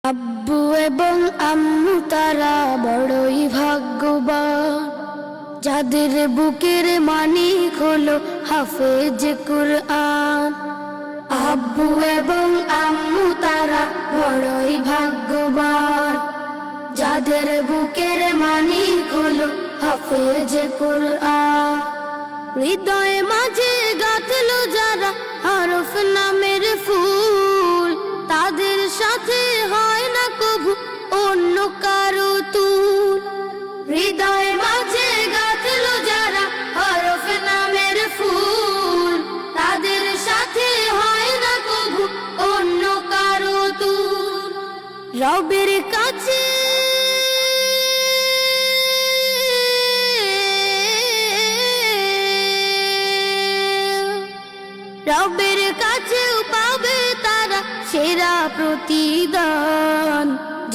আব্বু এবং আম্মু তারা বড়ই ভাগ্যবান, যাদের বুকের মানিক হলো হাফেজ কুরআন। আব্বু এবং আম্মু তারা বড়ই ভাগ্যবান, যাদের বুকের মানিক হলো হাফেজ কুরআন। হৃদয়ে মাঝে গাঁথলো যারা হরফ নামের ফুল, তাদের সাথে হয় না কভু অন্য কারো তুল। হৃদয়ে মাঝে গাঁথলো যারা হরফ নামের ফুল, তাদের সাথে হয় না কভু অন্য কারো তুল। রবের কাছে রবের কাছেও পাবে তারা সেরা প্রতিদান,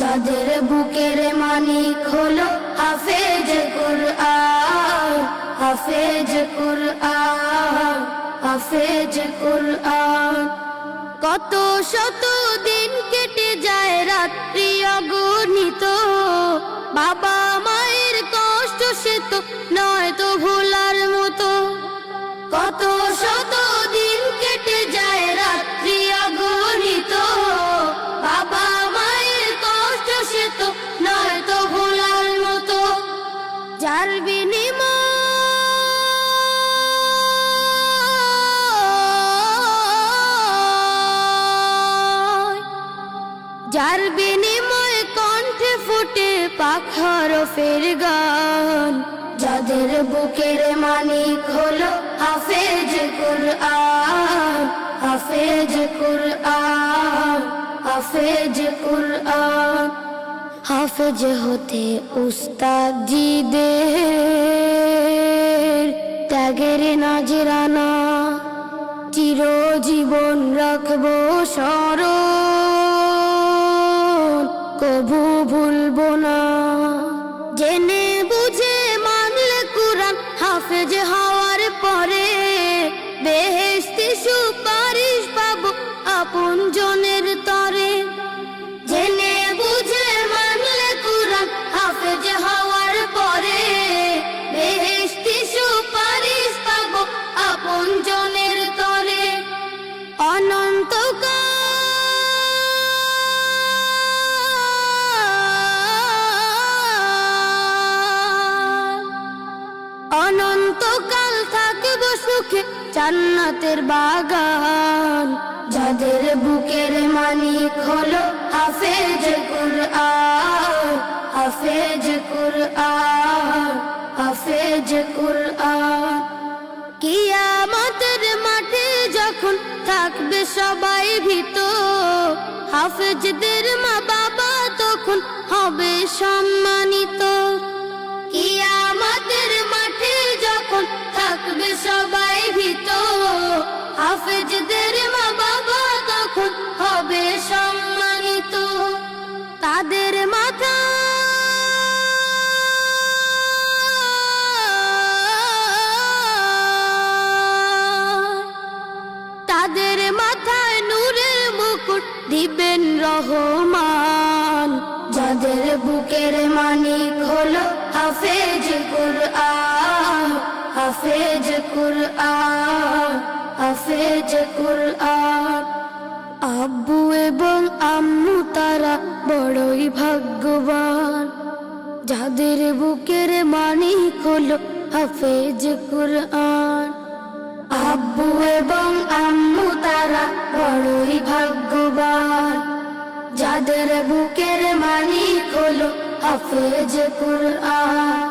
যাদের বুকের মানিক হলো হাফেজ কুরআন। হাফেজ কুরআন, হাফেজ কুরআন। কত শত দিন কেটে যায় রাত্রি অগণিত, বাবা মায়ের কষ্ট সে তো নয় তো ভোলার মতো। কত শত দিন কেটে যায় রাত্রি অগণিত, বাবা মায়ের কষ্ট সে তো নয় তো ভোলার মতো। যার বিনিময় কণ্ঠে ফুটে পাক হরফের গান, যাদের বুকের মানিক হলো হাফেজ কুরআন। হাফেজ কুরআন, হাফেজ কুরআন। হাফেজ হতে উস্তাদজিদের ত্যাগের নাজরানা চিরজীবন রাখবো স্মরণ, কভু ভুলবো না। জেনে বুঝে মানলে কুরআন হাফেজ হওয়ার পরে, বেহেশতি সুপারিশ পাবো আপন জনের তরে। জেনে বুঝে মানলে কুরআন হাফেজ হওয়ার পরে, বেহেশতি সুপারিশ পাবো আপন জনের তরে। অনন্তকাল অনন্তকাল থাকবো সুখে জান্নাতের বাগান, যাদের বুকের মানিক হলো হাফেজ কুরআন। হাফেজ কুরআন, হাফেজ কুরআন। কিয়ামতের মাঠে যখন থাকবে সবাই ভীত, হাফেজদের মা বাবা তখন হবে সম্মানিত। কিয়ামতের মাঠে যখন থাকবে সবাই ভীত, হাফেজদের মা বাবা তখন হবে সম্মানিত। তাদের মাথা তাদের মাথায় নূরের মুকুট দিবেন রহমান, যাদের বুকের মানিক হলো হাফেজ কুরআন। হাফেজ কুরআন, হাফেজ কুরআন। আব্বু এবং আম্মু তারা বড়ই ভাগ্যবান, যাদের বুকের মানিক হলো হাফেজ কুরআন। আব্বু এবং আম্মু তারা বড়ই ভাগ্যবান, যাদের বুকের মানিক হলো হাফেজ কুরআন।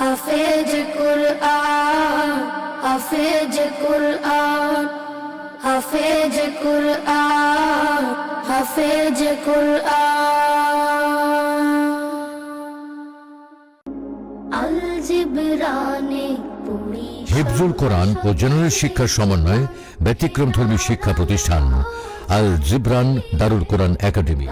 হাফেজ কুরআন, হাফেজ কুরআন। হাফেজ কুরআন, হাফেজ কুরআন। আল জিবরানে হিফজুল কোরআন ও জেনারেল শিক্ষার সমন্বয়ে ব্যতিক্রমধর্মী শিক্ষা প্রতিষ্ঠান আল জিবরান দারুল কোরআন একাডেমি।